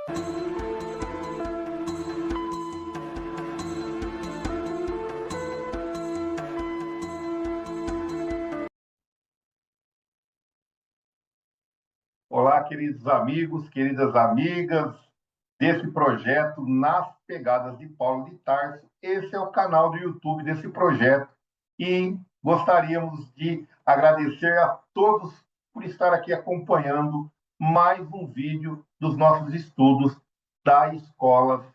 Olá, queridos amigos, queridas amigas desse projeto Nas Pegadas de Paulo de Tarso. Esse é o canal do YouTube desse projeto e gostaríamos de agradecer a todos por estar aqui acompanhando mais um vídeo dos nossos estudos das escolas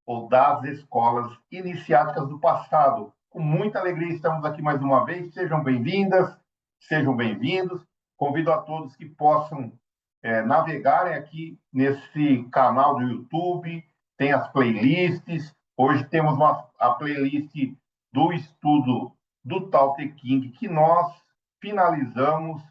ou das escolas iniciáticas do passado. Com muita alegria estamos aqui mais uma vez. Sejam bem-vindas, sejam bem-vindos. Convido a todos que possam navegarem aqui nesse canal do YouTube, tem as playlists. Hoje temos a playlist do estudo do Tao Te Ching, que nós finalizamos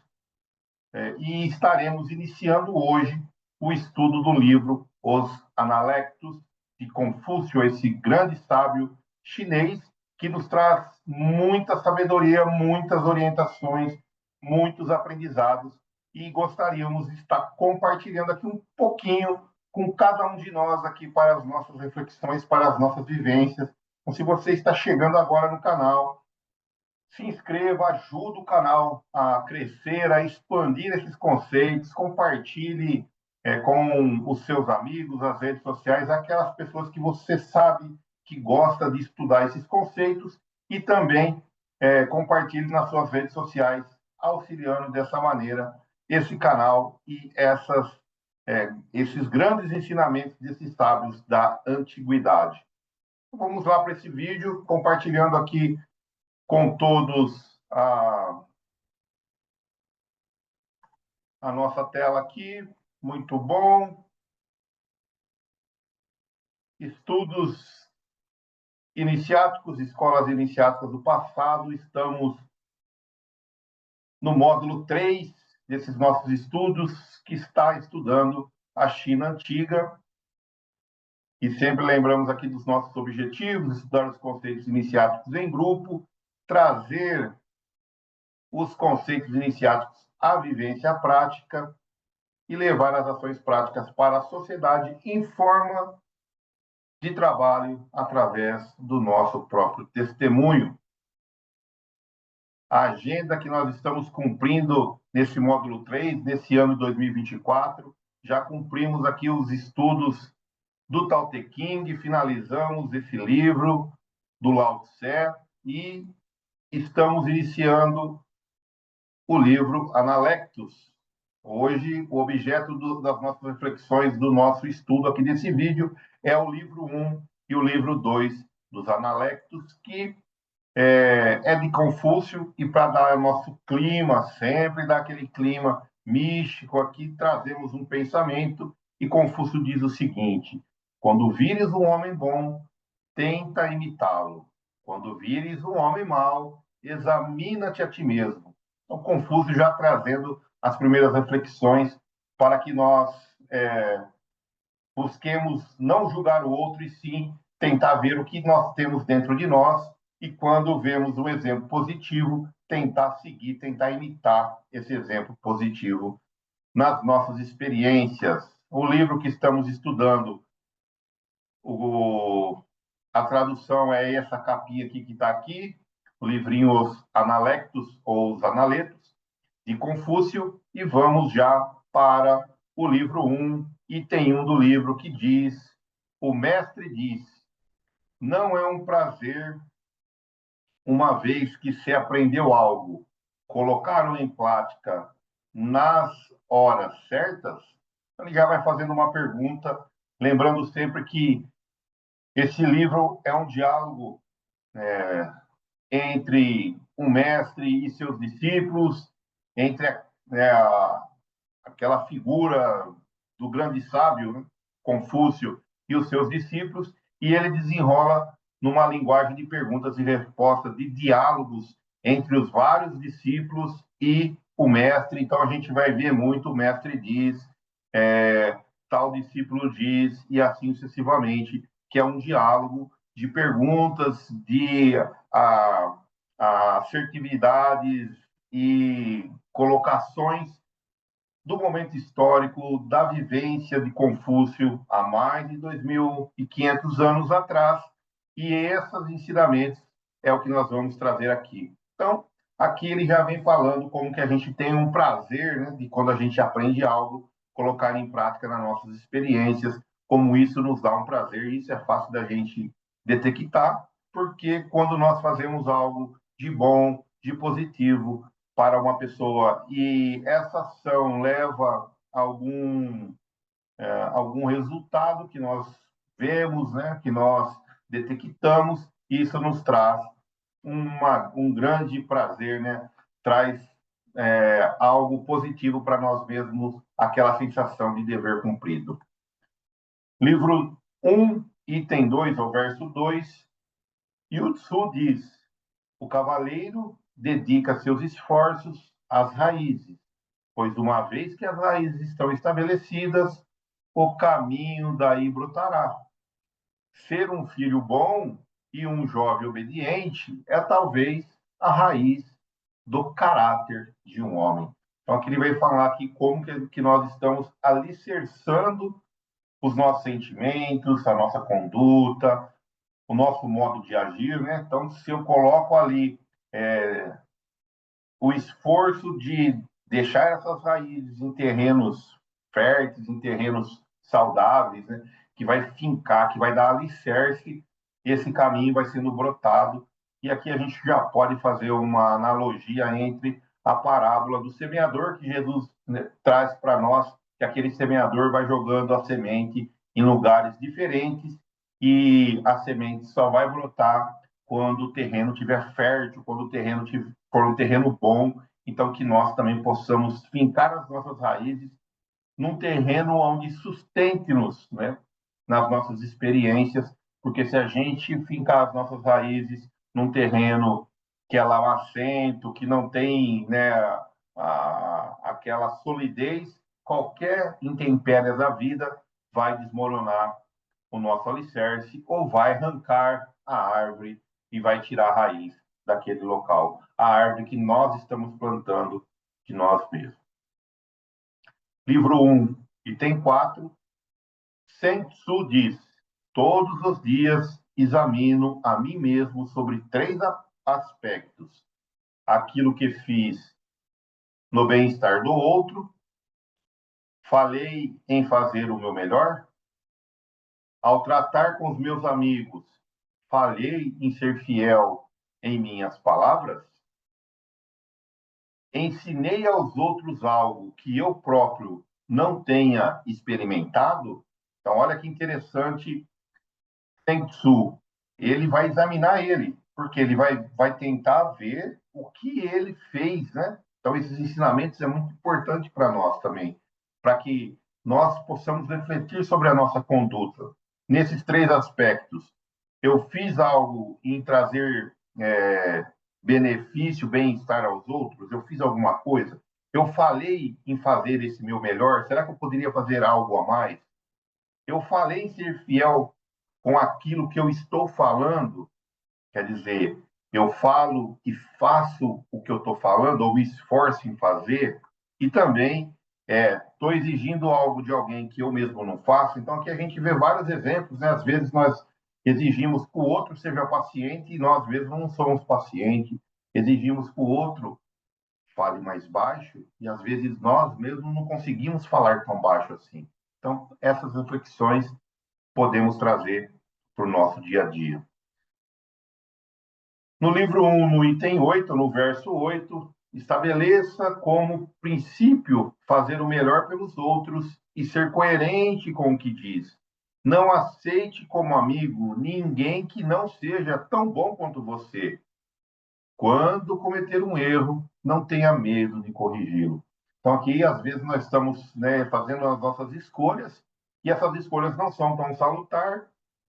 e estaremos iniciando hoje o estudo do livro Os Analectos de Confúcio, esse grande sábio chinês que nos traz muita sabedoria, muitas orientações, muitos aprendizados, e gostaríamos de estar compartilhando aqui um pouquinho com cada um de nós aqui para as nossas reflexões, para as nossas vivências. Então, se você está chegando agora no canal, se inscreva, ajude o canal a crescer, a expandir esses conceitos, compartilhe com os seus amigos, as redes sociais, aquelas pessoas que você sabe que gosta de estudar esses conceitos, e também compartilhe nas suas redes sociais, auxiliando dessa maneira esse canal e esses grandes ensinamentos desses sábios da antiguidade. Vamos lá para esse vídeo, compartilhando aqui com todos a nossa tela aqui. Muito bom. Estudos iniciáticos, escolas iniciáticas do passado. Estamos no módulo 3 desses nossos estudos, que está estudando a China antiga. E sempre lembramos aqui dos nossos objetivos: estudar os conceitos iniciáticos em grupo, trazer os conceitos iniciáticos à vivência prática e levar as ações práticas para a sociedade em forma de trabalho através do nosso próprio testemunho. A agenda que nós estamos cumprindo nesse módulo 3, nesse ano de 2024, já cumprimos aqui os estudos do Tao Te Ching, finalizamos esse livro do Lao Tse e estamos iniciando o livro Analectos. Hoje, o objeto das nossas reflexões, do nosso estudo aqui nesse vídeo, é o livro 1 e o livro 2 dos Analectos, que é de Confúcio, e para dar o nosso clima, sempre dar aquele clima místico aqui, trazemos um pensamento, e Confúcio diz o seguinte: quando vires um homem bom, tenta imitá-lo. Quando vires um homem mau, examina-te a ti mesmo. Então, Confúcio já trazendo as primeiras reflexões para que nós busquemos não julgar o outro, e sim tentar ver o que nós temos dentro de nós, e quando vemos um exemplo positivo, tentar seguir, tentar imitar esse exemplo positivo nas nossas experiências. O livro que estamos estudando, a tradução é essa capinha aqui que está aqui, o livrinho Os Analectos, ou Os Analetos, de Confúcio, e vamos já para o livro 1, item 1 do livro, que diz: o mestre diz, não é um prazer, uma vez que se aprendeu algo, colocá-lo em prática nas horas certas. Ele já vai fazendo uma pergunta, lembrando sempre que esse livro é um diálogo entre um mestre e seus discípulos, entre aquela figura do grande sábio, né, Confúcio, e os seus discípulos, e ele desenrola numa linguagem de perguntas e respostas, de diálogos entre os vários discípulos e o mestre. Então, a gente vai ver muito o mestre diz, tal discípulo diz, e assim sucessivamente, que é um diálogo de perguntas, de assertividades e colocações do momento histórico, da vivência de Confúcio há mais de 2.500 anos atrás, e esses ensinamentos é o que nós vamos trazer aqui. Então, aqui ele já vem falando como que a gente tem um prazer, né, de quando a gente aprende algo, colocar em prática nas nossas experiências, como isso nos dá um prazer, isso é fácil da gente detectar, porque quando nós fazemos algo de bom, de positivo, para uma pessoa e essa ação leva a algum resultado que nós vemos, né, que nós detectamos, isso nos traz um grande prazer, né, traz algo positivo para nós mesmos, aquela sensação de dever cumprido. Livro 1, item 2, ao verso 2, Yu Tzu diz: o cavaleiro dedica seus esforços às raízes, pois uma vez que as raízes estão estabelecidas, o caminho daí brotará. Ser um filho bom e um jovem obediente é talvez a raiz do caráter de um homem. Então, aqui ele vai falar aqui como que nós estamos alicerçando os nossos sentimentos, a nossa conduta, o nosso modo de agir, né? Então, se eu coloco ali o esforço de deixar essas raízes em terrenos férteis, em terrenos saudáveis, né? Que vai fincar, que vai dar alicerce, esse caminho vai sendo brotado. E aqui a gente já pode fazer uma analogia entre a parábola do semeador, que Jesus, né, traz para nós, que aquele semeador vai jogando a semente em lugares diferentes e a semente só vai brotar quando o terreno estiver fértil, quando o terreno for um terreno bom, então que nós também possamos fincar as nossas raízes num terreno onde sustente-nos, né, nas nossas experiências, porque se a gente fincar as nossas raízes num terreno que é lamacento, que não tem, né, aquela solidez, qualquer intempérie da vida vai desmoronar o nosso alicerce ou vai arrancar a árvore e vai tirar a raiz daquele local, a árvore que nós estamos plantando de nós mesmos. Livro 1, item 4, Sun Tzu diz: todos os dias examino a mim mesmo sobre 3 aspectos: aquilo que fiz no bem-estar do outro, falei em fazer o meu melhor, ao tratar com os meus amigos, falhei em ser fiel em minhas palavras? Ensinei aos outros algo que eu próprio não tenha experimentado? Então, olha que interessante, Feng Tzu. Ele vai examinar ele, porque ele vai tentar ver o que ele fez, né? Então, esses ensinamentos é muito importante para nós também, para que nós possamos refletir sobre a nossa conduta. Nesses 3 aspectos, eu fiz algo em trazer benefício, bem-estar aos outros? Eu fiz alguma coisa? Eu falei em fazer esse meu melhor? Será que eu poderia fazer algo a mais? Eu falei em ser fiel com aquilo que eu estou falando? Quer dizer, eu falo e faço o que eu estou falando, ou me esforço em fazer, e também estou exigindo algo de alguém que eu mesmo não faço. Então, aqui a gente vê vários exemplos, né? Às vezes nós exigimos que o outro seja paciente e nós mesmos não somos pacientes. Exigimos que o outro fale mais baixo e às vezes nós mesmos não conseguimos falar tão baixo assim. Então, essas reflexões podemos trazer para o nosso dia a dia. No livro 1, no item 8, no verso 8, estabeleça como princípio fazer o melhor pelos outros e ser coerente com o que diz. Não aceite como amigo ninguém que não seja tão bom quanto você. Quando cometer um erro, não tenha medo de corrigi-lo. Então, aqui, às vezes, nós estamos, né, fazendo as nossas escolhas e essas escolhas não são tão salutares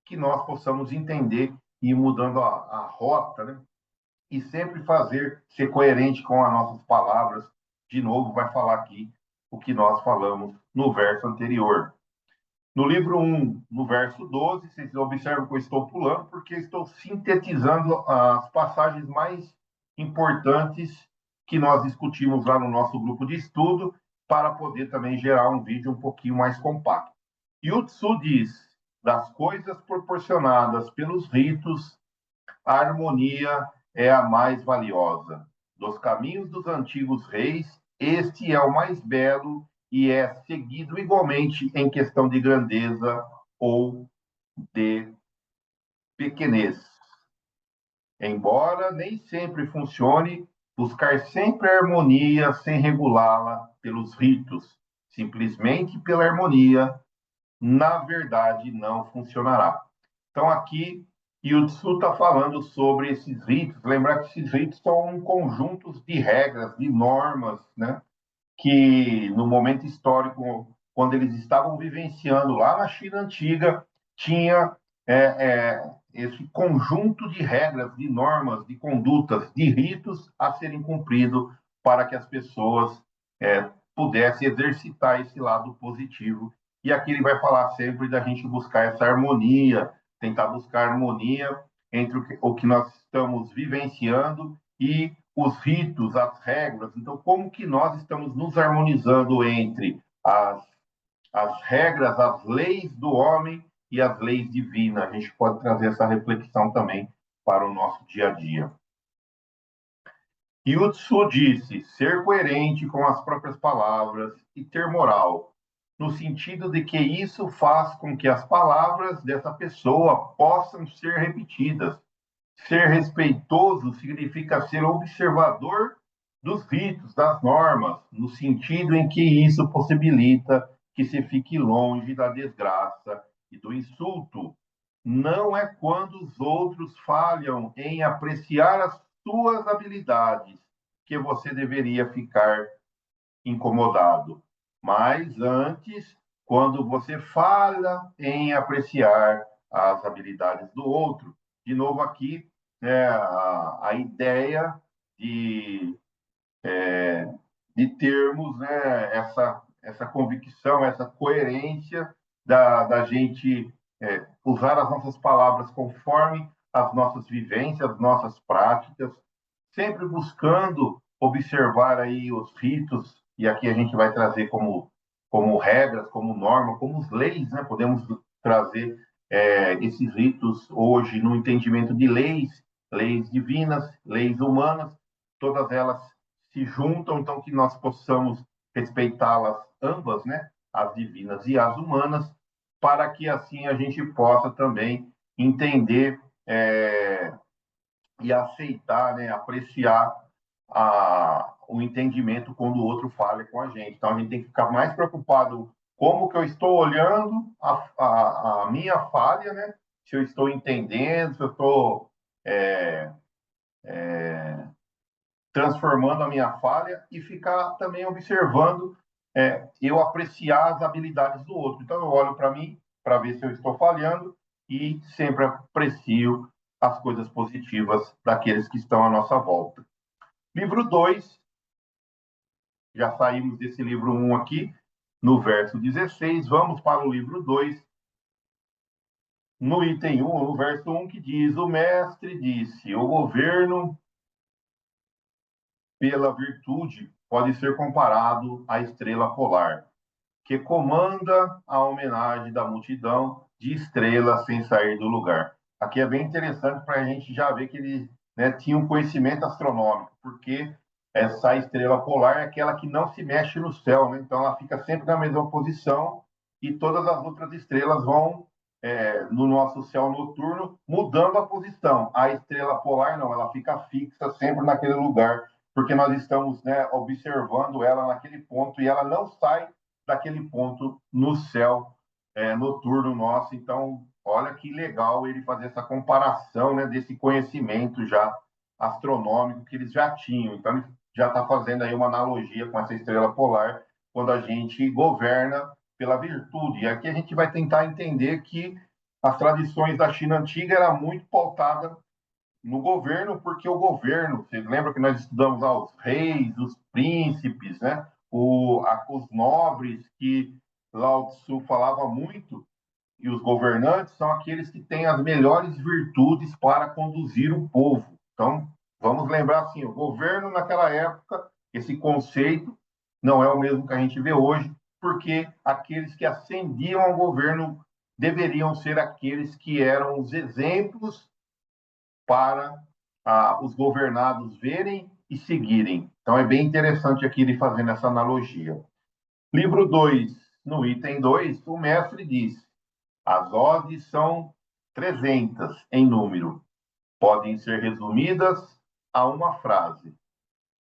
que nós possamos entender e ir mudando a rota, né? E sempre ser coerente com as nossas palavras. De novo, vai falar aqui o que nós falamos no verso anterior. No livro 1, no verso 12, vocês observam que eu estou pulando, porque estou sintetizando as passagens mais importantes que nós discutimos lá no nosso grupo de estudo para poder também gerar um vídeo um pouquinho mais compacto. Yu Tzu diz: das coisas proporcionadas pelos ritos, a harmonia é a mais valiosa. Dos caminhos dos antigos reis, este é o mais belo e é seguido igualmente em questão de grandeza ou de pequenez. Embora nem sempre funcione, buscar sempre a harmonia sem regulá-la pelos ritos, simplesmente pela harmonia, na verdade não funcionará. Então aqui Yu Tzu está falando sobre esses ritos. Lembrar que esses ritos são conjuntos de regras, de normas, né? Que no momento histórico, quando eles estavam vivenciando lá na China antiga, tinha esse conjunto de regras, de normas, de condutas, de ritos a serem cumpridos para que as pessoas pudessem exercitar esse lado positivo. E aqui ele vai falar sempre da gente buscar essa harmonia, tentar buscar harmonia entre o que nós estamos vivenciando e os ritos, as regras. Então, como que nós estamos nos harmonizando entre as regras, as leis do homem e as leis divinas? A gente pode trazer essa reflexão também para o nosso dia a dia. Yu Tzu disse: ser coerente com as próprias palavras e ter moral, no sentido de que isso faz com que as palavras dessa pessoa possam ser repetidas. Ser respeitoso significa ser observador dos ritos, das normas, no sentido em que isso possibilita que se fique longe da desgraça e do insulto. Não é quando os outros falham em apreciar as suas habilidades que você deveria ficar incomodado, mas antes, quando você falha em apreciar as habilidades do outro. De novo aqui, a ideia de, de termos, né, essa convicção, essa coerência da gente usar as nossas palavras conforme as nossas vivências, as nossas práticas, sempre buscando observar aí os ritos, e aqui a gente vai trazer como regras, como norma, como leis, né? Podemos trazer esses ritos hoje no entendimento de leis, leis divinas, leis humanas, todas elas se juntam, então que nós possamos respeitá-las ambas, né? As divinas e as humanas, para que assim a gente possa também entender e aceitar, né, apreciar o entendimento quando o outro fala com a gente. Então, a gente tem que ficar mais preocupado como que eu estou olhando a minha falha, né? Se eu estou entendendo, se eu estou transformando a minha falha e ficar também observando eu apreciar as habilidades do outro. Então, eu olho para mim para ver se eu estou falhando e sempre aprecio as coisas positivas daqueles que estão à nossa volta. Livro 2, já saímos desse livro 1 aqui, no verso 16, vamos para o livro 2, no item 1, no verso 1, que diz: o mestre disse, o governo pela virtude pode ser comparado à estrela polar, que comanda a homenagem da multidão de estrelas sem sair do lugar. Aqui é bem interessante para a gente já ver que ele, né, tinha um conhecimento astronômico, porque essa estrela polar é aquela que não se mexe no céu, né? Então ela fica sempre na mesma posição e todas as outras estrelas vão no nosso céu noturno mudando a posição. A estrela polar não, ela fica fixa sempre naquele lugar, porque nós estamos, né, observando ela naquele ponto e ela não sai daquele ponto no céu noturno nosso. Então, olha que legal ele fazer essa comparação, né, desse conhecimento já astronômico que eles já tinham. Então, ele já está fazendo aí uma analogia com essa estrela polar quando a gente governa pela virtude. E aqui a gente vai tentar entender que as tradições da China antiga era muito pautada no governo, porque o governo, vocês lembram que nós estudamos os reis, os príncipes, né? Os nobres, que Lao Tzu falava muito, e os governantes são aqueles que têm as melhores virtudes para conduzir o povo. Então, vamos lembrar assim, o governo naquela época, esse conceito não é o mesmo que a gente vê hoje, porque aqueles que ascendiam ao governo deveriam ser aqueles que eram os exemplos para os governados verem e seguirem. Então, é bem interessante aqui ele fazendo essa analogia. Livro 2, no item 2, o mestre diz: as odes são 300 em número. Podem ser resumidas a uma frase: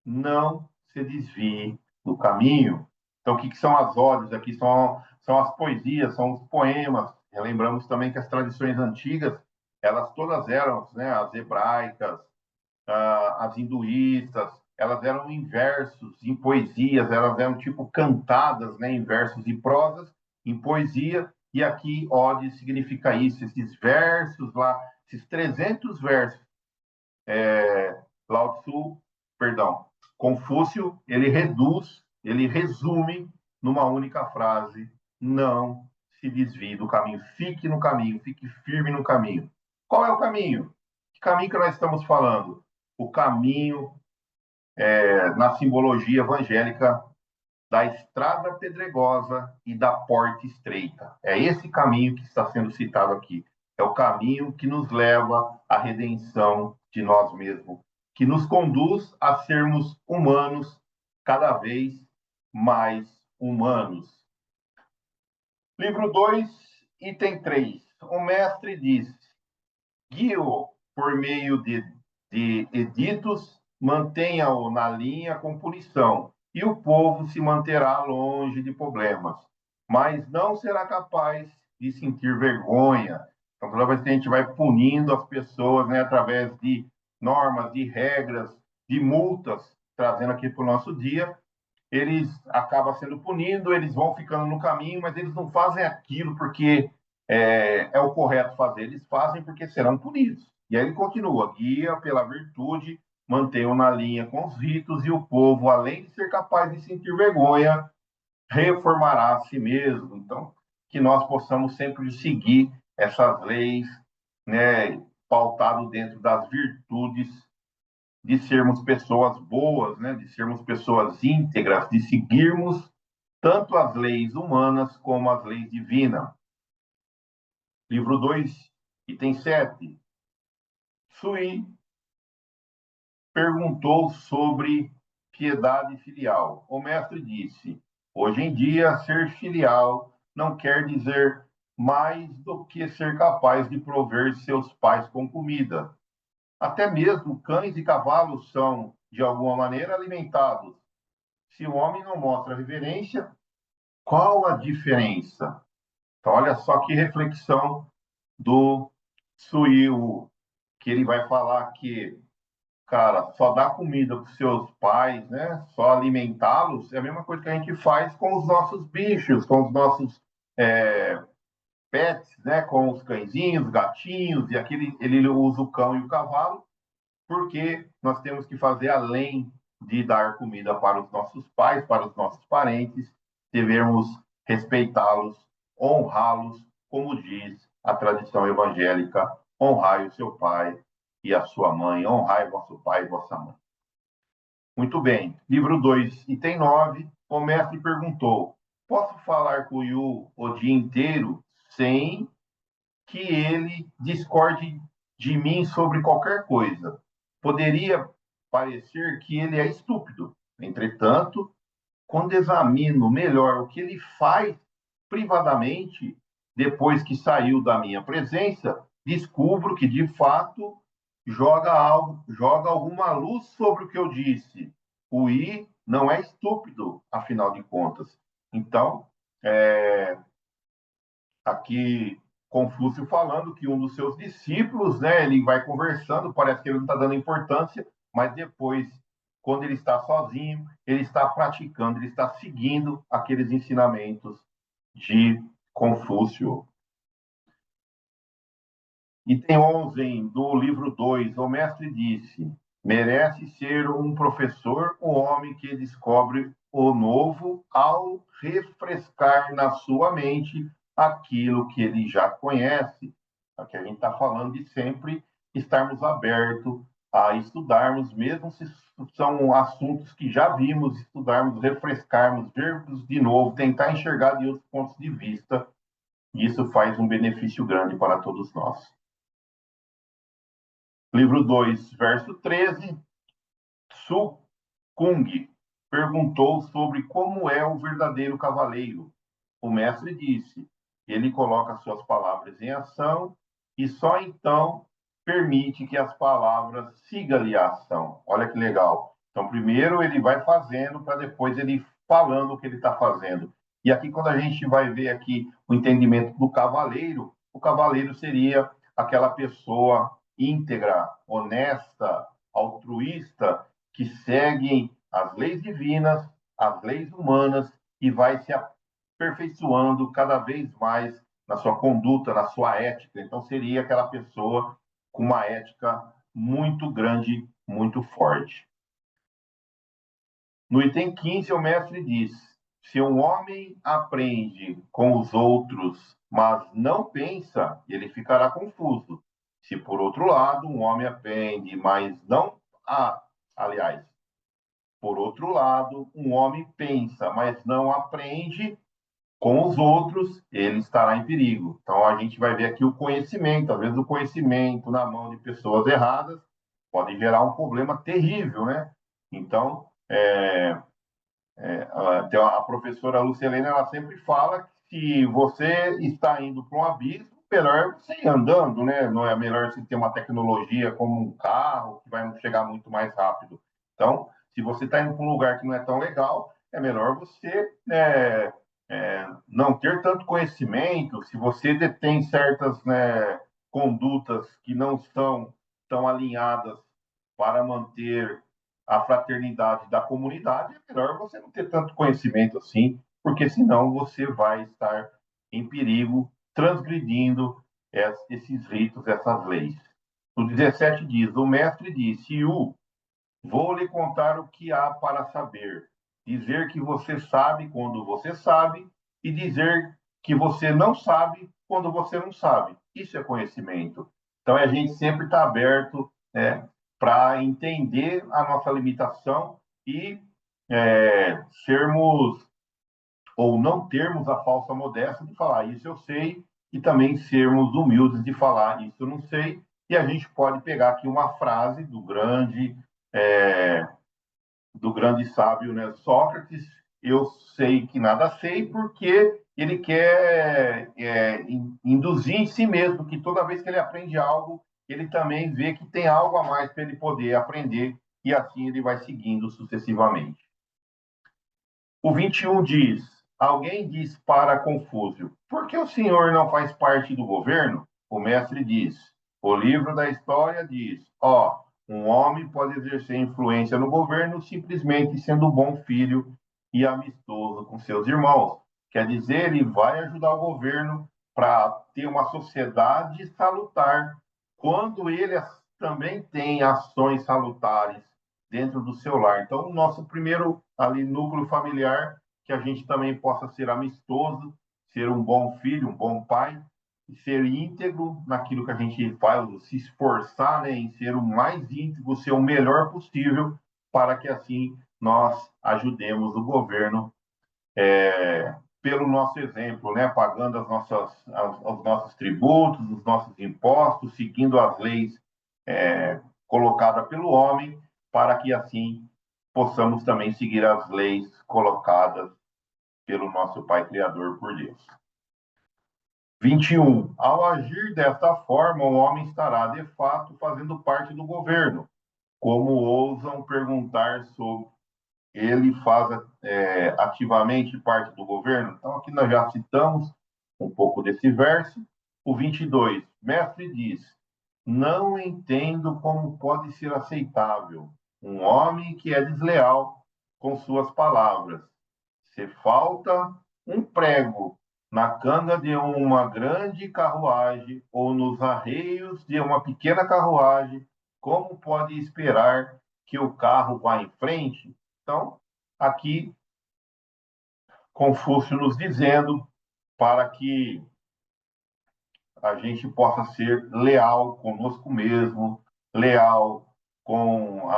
não se desvie do caminho. Então, o que são as odes aqui? São as poesias, são os poemas. Lembramos também que as tradições antigas, elas todas eram, né, as hebraicas, as hinduístas, elas eram em versos, em poesias, elas eram tipo cantadas, né, em versos e prosas, em poesia, e aqui ode significa isso, esses versos lá, esses 300 versos. Lao Tzu, perdão, Confúcio, ele reduz, ele resume numa única frase: não se desvie do caminho, fique no caminho, fique firme no caminho. Qual é o caminho? Que caminho que nós estamos falando? O caminho, na simbologia evangélica, da estrada pedregosa e da porta estreita. É esse caminho que está sendo citado aqui. É o caminho que nos leva à redenção de nós mesmos, que nos conduz a sermos humanos, cada vez mais humanos. Livro 2, item 3. O mestre diz: guie-o por meio de editos, mantenha-o na linha com punição, e o povo se manterá longe de problemas, mas não será capaz de sentir vergonha. Então, toda vez que a gente vai punindo as pessoas, né, através de normas, de regras, de multas, trazendo aqui para o nosso dia, eles acabam sendo punidos, eles vão ficando no caminho, mas eles não fazem aquilo porque é o correto fazer, eles fazem porque serão punidos. E aí ele continua: guia pela virtude, mantenham na linha com os ritos, e o povo, além de ser capaz de sentir vergonha, reformará a si mesmo. Então, que nós possamos sempre seguir essas leis, né, pautado dentro das virtudes, de sermos pessoas boas, né, de sermos pessoas íntegras, de seguirmos tanto as leis humanas como as leis divinas. Livro 2, item 7. Sui perguntou sobre piedade filial. O mestre disse: hoje em dia, ser filial não quer dizer mais do que ser capaz de prover seus pais com comida. Até mesmo cães e cavalos são, de alguma maneira, alimentados. Se o homem não mostra reverência, qual a diferença? Então, olha só que reflexão do Suil, que ele vai falar que, cara, só dar comida para os seus pais, né? Só alimentá-los é a mesma coisa que a gente faz com os nossos bichos, com os nossos é, pets, né? Com os cãezinhos, gatinhos, e aquele ele usa o cão e o cavalo, porque nós temos que fazer além de dar comida para os nossos pais, para os nossos parentes, devemos respeitá-los, honrá-los, como diz a tradição evangélica: honrai o seu pai e a sua mãe, honrai vosso pai e vossa mãe. Muito bem. Livro 2, item 9. O mestre perguntou: posso falar com o Yu o dia inteiro sem que ele discorde de mim sobre qualquer coisa? Poderia parecer que ele é estúpido. Entretanto, quando examino melhor o que ele faz privadamente, depois que saiu da minha presença, descubro que, de fato, joga alguma luz sobre o que eu disse. O I não é estúpido, afinal de contas. Então, aqui Confúcio falando que um dos seus discípulos, né, ele vai conversando, parece que ele não está dando importância, mas depois, quando ele está sozinho, ele está praticando, ele está seguindo aqueles ensinamentos de Confúcio. Item 11 do livro 2, o mestre disse: merece ser um professor o homem que descobre o novo ao refrescar na sua mente aquilo que ele já conhece. Aqui a gente está falando de sempre estarmos abertos a estudarmos, mesmo se são assuntos que já vimos, estudarmos, refrescarmos, vermos de novo, tentar enxergar de outros pontos de vista. E isso faz um benefício grande para todos nós. Livro 2, verso 13. Su Kung perguntou sobre como é o verdadeiro cavaleiro. O mestre disse: ele coloca suas palavras em ação e só então permite que as palavras sigam-lhe a ação. Olha que legal. Então, primeiro ele vai fazendo para depois ele falando o que ele está fazendo. E aqui, quando a gente vai ver aqui o entendimento do cavaleiro, o cavaleiro seria aquela pessoa íntegra, honesta, altruísta, que segue as leis divinas, as leis humanas e vai se aperfeiçoando cada vez mais na sua conduta, na sua ética. Então, seria aquela pessoa com uma ética muito grande, muito forte. No item 15, o mestre diz: se um homem aprende com os outros, mas não pensa, ele ficará confuso. Se, por outro lado, um homem aprende, mas não. Aliás, por outro lado, um homem pensa, mas não aprende, com os outros, ele estará em perigo. Então, a gente vai ver aqui o conhecimento. Às vezes, o conhecimento na mão de pessoas erradas pode gerar um problema terrível, né? Então, a professora Lucilene, ela sempre fala que se você está indo para um abismo, melhor você ir andando, né? Não é melhor você ter uma tecnologia como um carro, que vai chegar muito mais rápido. Então, se você está indo para um lugar que não é tão legal, é melhor você não ter tanto conhecimento. Se você detém certas, né, condutas que não são tão alinhadas para manter a fraternidade da comunidade, é melhor você não ter tanto conhecimento assim, porque senão você vai estar em perigo, transgredindo esses ritos, essas leis. No 17 diz: o mestre disse: Yu, vou lhe contar o que há para saber. Dizer que você sabe quando você sabe e dizer que você não sabe quando você não sabe. Isso é conhecimento. Então, a gente sempre está aberto, né, para entender a nossa limitação e sermos ou não termos a falsa modéstia de falar isso eu sei e também sermos humildes de falar isso eu não sei. E a gente pode pegar aqui uma frase é, do grande sábio, né, Sócrates: eu sei que nada sei, porque ele quer induzir em si mesmo que toda vez que ele aprende algo, ele também vê que tem algo a mais para ele poder aprender, e assim ele vai seguindo sucessivamente. O 21 diz: alguém diz para Confúcio: por que o senhor não faz parte do governo? O mestre diz: o livro da história diz, um homem pode exercer influência no governo simplesmente sendo bom filho e amistoso com seus irmãos. Quer dizer, ele vai ajudar o governo para ter uma sociedade salutar, quando ele também tem ações salutares dentro do seu lar. Então, o nosso primeiro ali núcleo familiar, que a gente também possa ser amistoso, ser um bom filho, um bom pai, e ser íntegro naquilo que a gente faz, se esforçar, né, em ser o mais íntegro, ser o melhor possível, para que assim nós ajudemos o governo pelo nosso exemplo, né, pagando os nossos tributos, os nossos impostos, seguindo as leis colocadas pelo homem, para que assim possamos também seguir as leis colocadas pelo nosso Pai Criador, por Deus. 21. Ao agir desta forma, o homem estará, de fato, fazendo parte do governo. Como ousam perguntar sobre ele faz ativamente parte do governo? Então, aqui nós já citamos um pouco desse verso. O 22. Mestre diz: não entendo como pode ser aceitável um homem que é desleal com suas palavras. Se falta um prego na canga de uma grande carruagem ou nos arreios de uma pequena carruagem, como pode esperar que o carro vá em frente? Então, aqui, Confúcio nos dizendo para que a gente possa ser leal conosco mesmo, leal com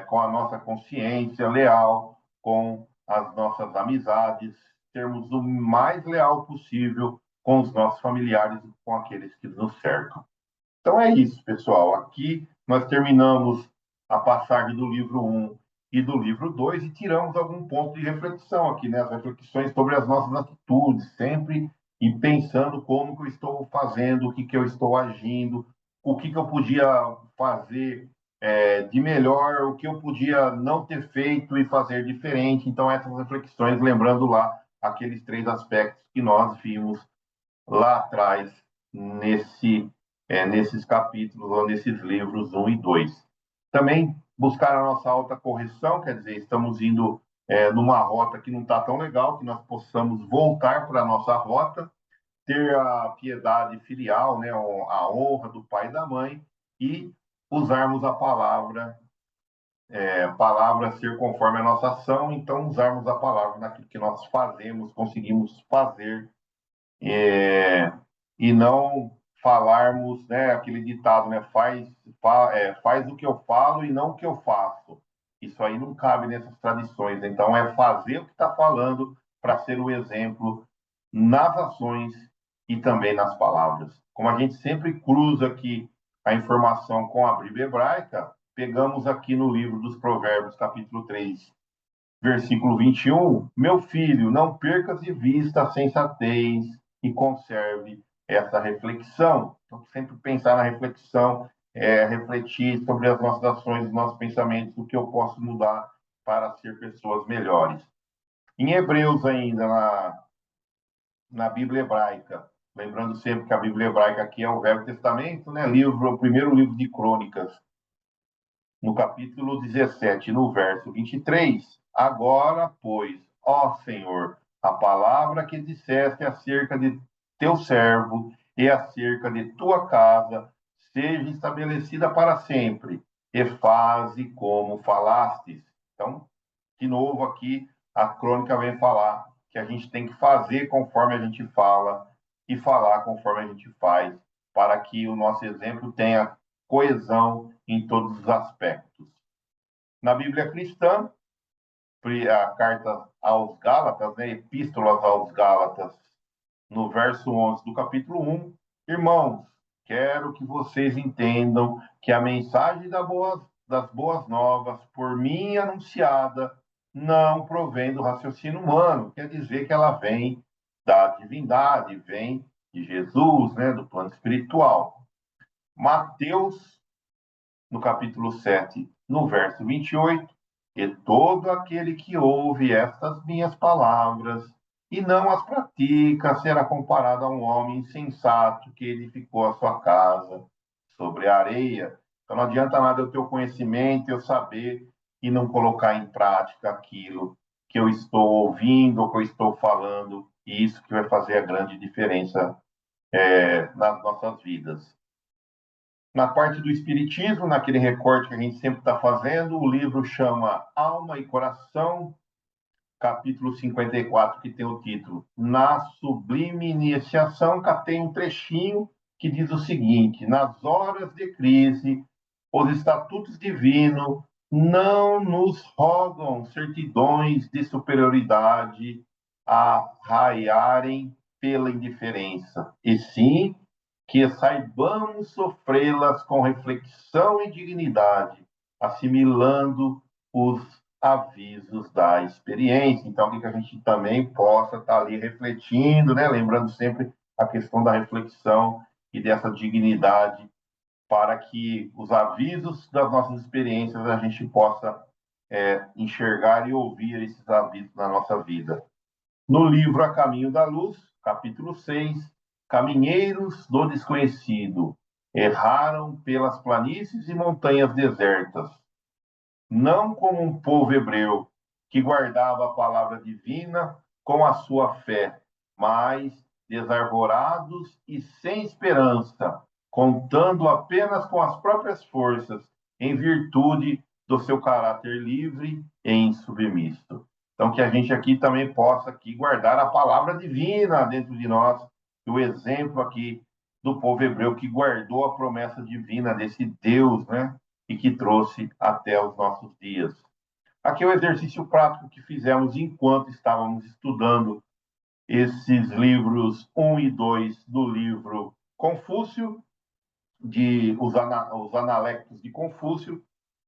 com a nossa consciência leal, com as nossas amizades, sermos o mais leal possível com os nossos familiares e com aqueles que nos cercam. Então é isso, pessoal. Aqui nós terminamos a passagem do livro 1 e do livro 2 e tiramos algum ponto de reflexão aqui, né? As reflexões sobre as nossas atitudes, sempre e pensando como que eu estou fazendo, o que eu estou agindo, o que eu podia fazer de melhor, o que eu podia não ter feito e fazer diferente. Então, essas reflexões, lembrando lá aqueles 3 aspectos que nós vimos lá atrás nesses capítulos ou nesses livros 1 e 2. Também buscar a nossa autocorreção, quer dizer, estamos indo numa rota que não está tão legal, que nós possamos voltar para a nossa rota, ter a piedade filial, né, a honra do pai e da mãe, e usarmos a palavra ser conforme a nossa ação, então usarmos a palavra naquilo que nós fazemos, conseguimos fazer, e não falarmos, né, aquele ditado, né, faz o que eu falo e não o que eu faço. Isso aí não cabe nessas tradições. Então, é fazer o que está falando para ser o exemplo nas ações e também nas palavras. Como a gente sempre cruza aqui a informação com a Bíblia hebraica, pegamos aqui no livro dos Provérbios, capítulo 3, versículo 21, meu filho, não percas de vista a sensatez e conserve essa reflexão. Então, sempre pensar na reflexão, refletir sobre as nossas ações, os nossos pensamentos, o que eu posso mudar para ser pessoas melhores. Em Hebreus ainda, na Bíblia hebraica, lembrando sempre que a Bíblia hebraica aqui é o Velho Testamento, né? O primeiro livro de Crônicas, no capítulo 17, no verso 23, agora, pois, ó Senhor, a palavra que disseste acerca de teu servo e acerca de tua casa seja estabelecida para sempre, e faze como falastes. Então, de novo aqui, a crônica vem falar que a gente tem que fazer conforme a gente fala e falar conforme a gente faz, para que o nosso exemplo tenha coesão em todos os aspectos. Na Bíblia cristã, a carta aos Gálatas, né, Epístolas aos Gálatas, no verso 11 do capítulo 1, irmãos, quero que vocês entendam que a mensagem das boas novas, por mim anunciada, não provém do raciocínio humano, quer dizer que ela vem da divindade, vem de Jesus, né, do plano espiritual. Mateus, no capítulo 7, no verso 28, e todo aquele que ouve estas minhas palavras e não as pratica será comparado a um homem insensato que edificou a sua casa sobre a areia. Então não adianta nada eu ter o conhecimento, eu saber e não colocar em prática aquilo que eu estou ouvindo ou que eu estou falando, e isso que vai fazer a grande diferença nas nossas vidas. Na parte do espiritismo, naquele recorte que a gente sempre está fazendo, o livro chama Alma e Coração, capítulo 54, que tem o título Na Sublime Iniciação, cá tem um trechinho que diz o seguinte: nas horas de crise, os estatutos divinos não nos rogam certidões de superioridade a raiarem pela indiferença, e sim que saibamos sofrê-las com reflexão e dignidade, assimilando os avisos da experiência. Então, que a gente também possa estar ali refletindo, né? Lembrando sempre a questão da reflexão e dessa dignidade, para que os avisos das nossas experiências a gente possa enxergar e ouvir esses avisos na nossa vida. No livro A Caminho da Luz, capítulo 6, caminheiros do desconhecido erraram pelas planícies e montanhas desertas, não como um povo hebreu que guardava a palavra divina com a sua fé, mas desarvorados e sem esperança, contando apenas com as próprias forças, em virtude do seu caráter livre e insubmisso. Então, que a gente aqui também possa aqui guardar a palavra divina dentro de nós, o exemplo aqui do povo hebreu que guardou a promessa divina desse Deus, né? E que trouxe até os nossos dias. Aqui é o exercício prático que fizemos enquanto estávamos estudando esses livros 1 e 2 do livro Confúcio, os Analectos de Confúcio.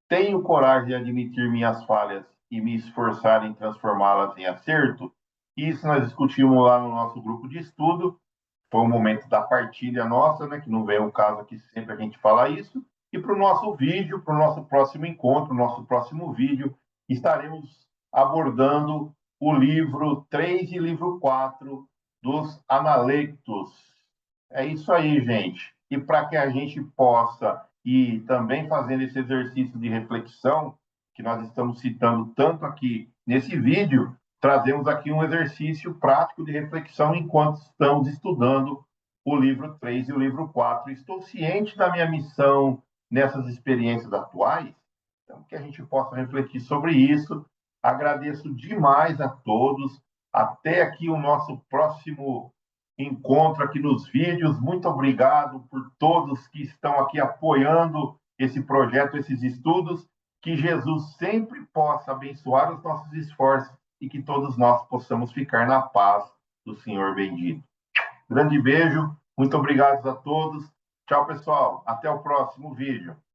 Tenho coragem de admitir minhas falhas e me esforçar em transformá-las em acerto? Isso nós discutimos lá no nosso grupo de estudo. Foi um momento da partilha nossa, né? Que não vem o caso aqui sempre a gente fala isso. E para o nosso vídeo, para o nosso próximo encontro, nosso próximo vídeo, estaremos abordando o livro 3 e livro 4 dos Analectos. É isso aí, gente. E para que a gente possa ir também fazendo esse exercício de reflexão, que nós estamos citando tanto aqui nesse vídeo, trazemos aqui um exercício prático de reflexão enquanto estamos estudando o livro 3 e o livro 4. Estou ciente da minha missão nessas experiências atuais, então que a gente possa refletir sobre isso. Agradeço demais a todos. Até aqui o nosso próximo encontro aqui nos vídeos. Muito obrigado por todos que estão aqui apoiando esse projeto, esses estudos. Que Jesus sempre possa abençoar os nossos esforços e que todos nós possamos ficar na paz do Senhor bendito. Grande beijo, muito obrigado a todos. Tchau, pessoal. Até o próximo vídeo.